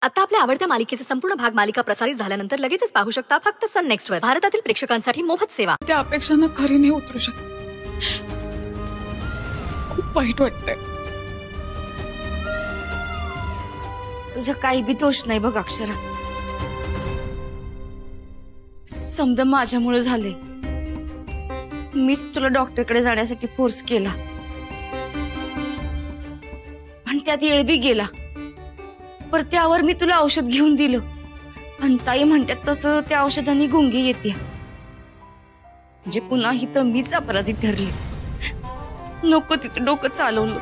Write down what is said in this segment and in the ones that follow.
आता आपल्या आवडत्या मालिकेचे संपूर्ण भाग मालिका प्रसारित झाल्यानंतर लगेचच पाहू शकता फक्त सन नेक्स्ट वर। भारतातील प्रेक्षकांसाठी मोफत सेवा। त्या अपेक्षांना खरी नाही उतरू शकत। खूप वाईट वाटतंय। तुझा काही बी दोष नाही बघ अक्षरा। समजा माझ्यामुळे झाले। मीच तुला डॉक्टरकडे जाण्यासाठी फोर्स केला, पण त्यात येळ बी गेला। पर त्यावर मी तुला औषध घेऊन दिलं आणि ताई म्हणतात तसं त्या औषधांनी गुंगी येते। म्हणजे पुन्हा ही तर मीच अपराधी ठरले। नको तिथं डोकं चालवलं।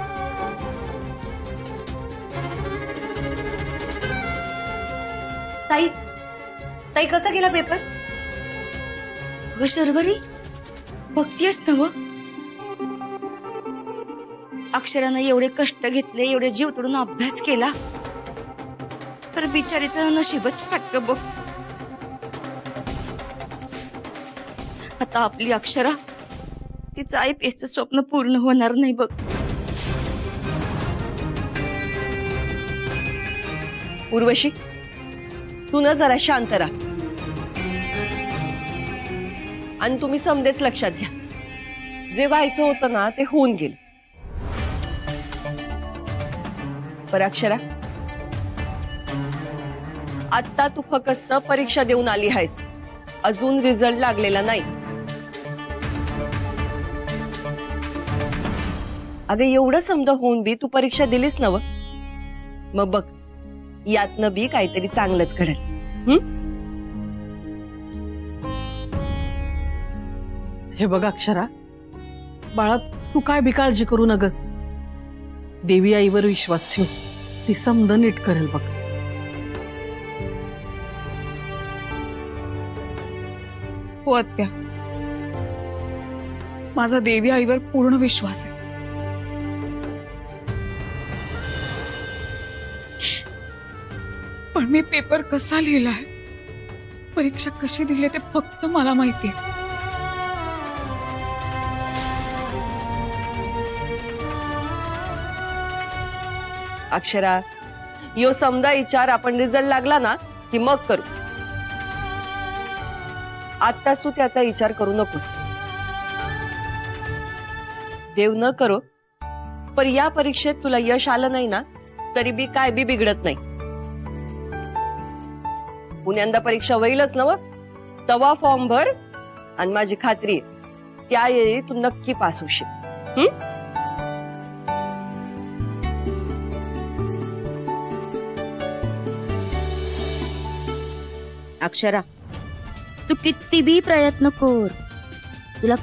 ताई ताई कसा गेला पेपर? अगं शर्वरी बघतीयस ना व, अक्षरानं एवढे कष्ट घेतले, एवढे जीव तोडून अभ्यास केला, तर बिचारीचं नशीबच फाटक बघ। आता आपली अक्षरा तिचं IPSचं स्वप्न पूर्ण होणार नाही बघ। उर्वशी तू न जरा शांत राहा आणि तुम्ही समजेच लक्षात घ्या, जे व्हायचं होतं ना ते होऊन गेलं। पर अक्षरा आता तू फक्त परीक्षा देऊन आली आहेस, अजून रिझल्ट लागलेला नाही। अगं एवढं समजा होऊन बी तू परीक्षा दिलीस नव, मग बघ यातनं बी काहीतरी चांगलंच घडेल। हे बघ अक्षरा, बाळा तू काय बिकाळजी करू नगस। देवी आईवर विश्वास ठेव, ती समद नीट करेल बघ। हो आत्या, माझा देवी आईवर पूर्ण विश्वास आहे। पण मी पेपर कसा लिहिलाय, परीक्षा कशी दिली ते फक्त मला माहिती आहे। अक्षरा यो समजा विचार आपण रिझल्ट लागला ना की मग करू, आत्ताच तू त्याचा विचार करू नकोस। देव न करो पर या परीक्षेत तुला यश आलं नाही ना तरी बी काय बी बिघडत नाही। पुण्यांदा परीक्षा होईलच नव, तवा फॉर्म भर आणि माझी खात्री आहे त्यावेळी तू नक्की पास होशील। अक्षरा तू किती बी प्रयत्न कर, तुला